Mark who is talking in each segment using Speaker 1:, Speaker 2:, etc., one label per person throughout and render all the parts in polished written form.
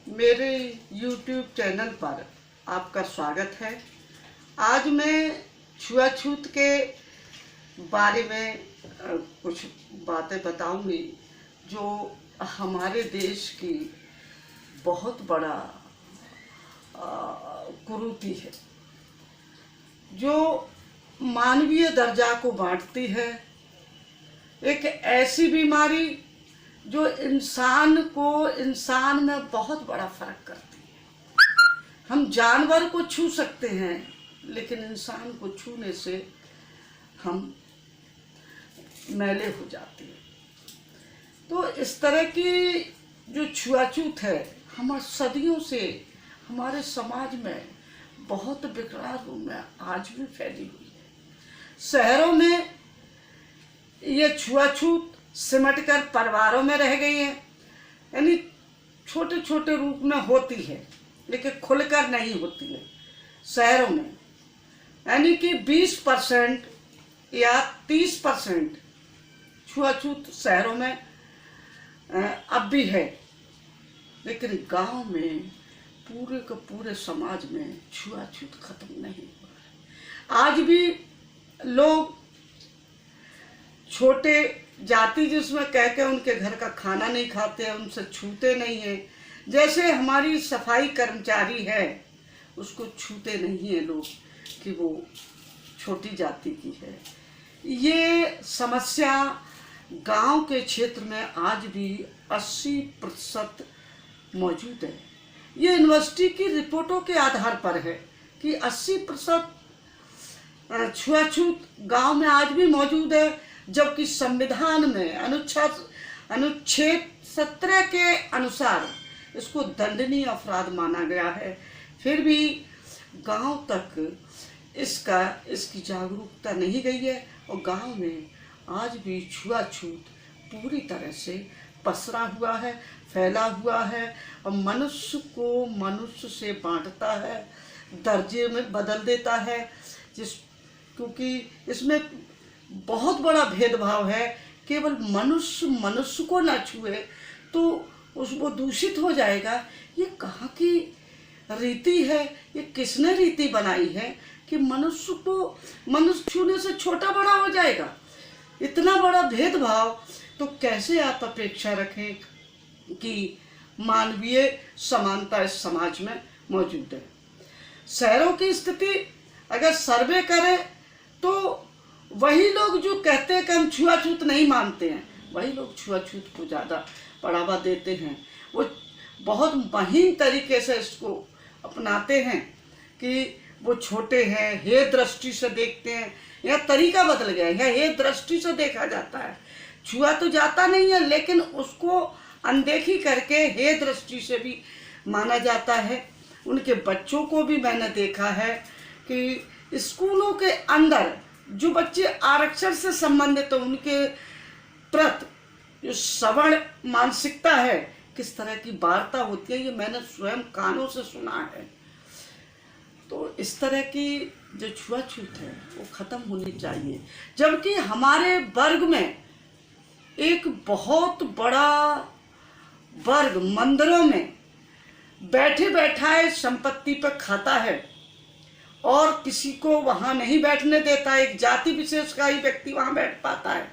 Speaker 1: मेरे YouTube channel पर आपका स्वागत है। आज मैं छुआछूत के बारे में कुछ बातें बताऊंगी जो हमारे देश की बहुत बड़ा कुरीति है, जो मानवीय दर्जा को बांटती है। एक ऐसी बीमारी जो इंसान में बहुत बड़ा फर्क करती है। हम जानवर को छू सकते हैं, लेकिन इंसान को छूने से हम मैले हो जाते हैं। तो इस तरह की जो छुआछूत है हमारे सदियों से हमारे समाज में बहुत विकराल रूप में आज भी फैली हुई है। शहरों में ये छुआछूत सिमट कर परिवारों में रह गई है, यानी छोटे छोटे रूप में होती है लेकिन खुलकर नहीं होती है शहरों में। यानी कि 20% या 30% छुआछूत शहरों में अब भी है, लेकिन गांव में पूरे के पूरे समाज में छुआछूत खत्म नहीं हुआ है। आज भी लोग छोटे जाति जिसमें कह के उनके घर का खाना नहीं खाते हैं, उनसे छूते नहीं हैं। जैसे हमारी सफाई कर्मचारी है, उसको छूते नहीं हैं लोग कि वो छोटी जाति की है। ये समस्या गांव के क्षेत्र में आज भी 80% मौजूद है। ये यूनिवर्सिटी की रिपोर्टों के आधार पर है कि 80% छुआछूत गांव में आज भी मौजूद है, जबकि संविधान में अनुच्छेद 17 के अनुसार इसको दंडनीय अपराध माना गया है। फिर भी गांव तक इसकी जागरूकता नहीं गई है और गांव में आज भी छुआछूत पूरी तरह से पसरा हुआ है, फैला हुआ है और मनुष्य को मनुष्य से बांटता है, दर्जे में बदल देता है। क्योंकि इसमें बहुत बड़ा भेदभाव है। केवल मनुष्य मनुष्य को ना छुए तो वो दूषित हो जाएगा। ये कहाँ की रीति है? ये किसने रीति बनाई है कि मनुष्य छूने से छोटा बड़ा हो जाएगा? इतना बड़ा भेदभाव तो कैसे आप अपेक्षा रखें कि मानवीय समानता इस समाज में मौजूद है। शहरों की स्थिति अगर सर्वे करें तो वही लोग जो कहते हैं कि हम छुआछूत नहीं मानते हैं, वही लोग छुआछूत को ज़्यादा बढ़ावा देते हैं। वो बहुत महीन तरीके से इसको अपनाते हैं कि वो छोटे हैं, हे दृष्टि से देखते हैं। यह तरीका बदल गया है, हे दृष्टि से देखा जाता है। छुआ तो जाता नहीं है, लेकिन उसको अनदेखी करके हे दृष्टि से भी माना जाता है। उनके बच्चों को भी मैंने देखा है कि स्कूलों के अंदर जो बच्चे आरक्षण से संबंधित तो उनके प्रति जो सवर्ण मानसिकता है, किस तरह की वार्ता होती है, ये मैंने स्वयं कानों से सुना है। तो इस तरह की जो छुआछूत है वो खत्म होनी चाहिए। जबकि हमारे वर्ग में एक बहुत बड़ा वर्ग मंदिरों में बैठे बैठाए संपत्ति पर खाता है और किसी को वहाँ नहीं बैठने देता। एक जाति विशेष का ही व्यक्ति वहाँ बैठ पाता है।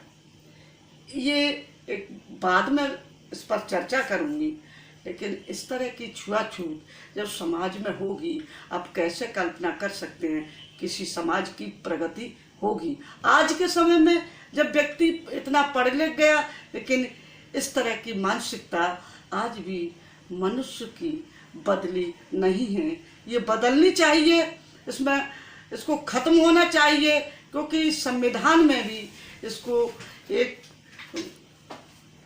Speaker 1: ये एक बाद में इस पर चर्चा करूँगी, लेकिन इस तरह की छुआछूत जब समाज में होगी, आप कैसे कल्पना कर सकते हैं किसी समाज की प्रगति होगी। आज के समय में जब व्यक्ति इतना पढ़ लिख गया, लेकिन इस तरह की मानसिकता आज भी मनुष्य की बदली नहीं है। ये बदलनी चाहिए, इसको खत्म होना चाहिए, क्योंकि संविधान में भी इसको एक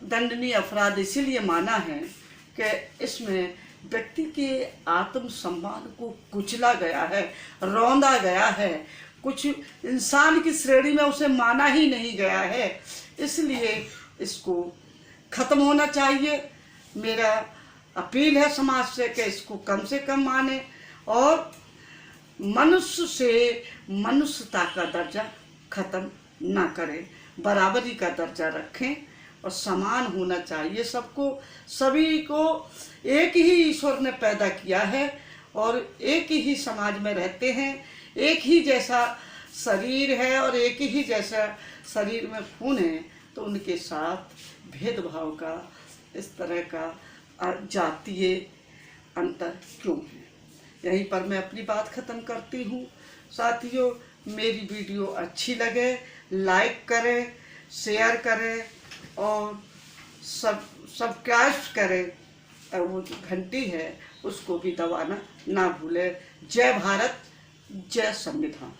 Speaker 1: दंडनीय अपराध इसीलिए माना है कि इसमें व्यक्ति के आत्मसम्मान को कुचला गया है, रौंदा गया है, कुछ इंसान की श्रेणी में उसे माना ही नहीं गया है। इसलिए इसको खत्म होना चाहिए। मेरा अपील है समाज से कि इसको कम से कम माने और मनुष्य से मनुष्यता का दर्जा खत्म ना करें, बराबरी का दर्जा रखें और समान होना चाहिए सबको। सभी को एक ही ईश्वर ने पैदा किया है और एक ही समाज में रहते हैं, एक ही जैसा शरीर है और एक ही जैसा शरीर में खून है, तो उनके साथ भेदभाव का, इस तरह का जातीय अंतर क्यों है। यहीं पर मैं अपनी बात ख़त्म करती हूँ। साथियों, मेरी वीडियो अच्छी लगे लाइक करें, शेयर करें और सब्सक्राइब करें, और वो जो घंटी है उसको भी दबाना ना भूलें। जय भारत, जय संविधान।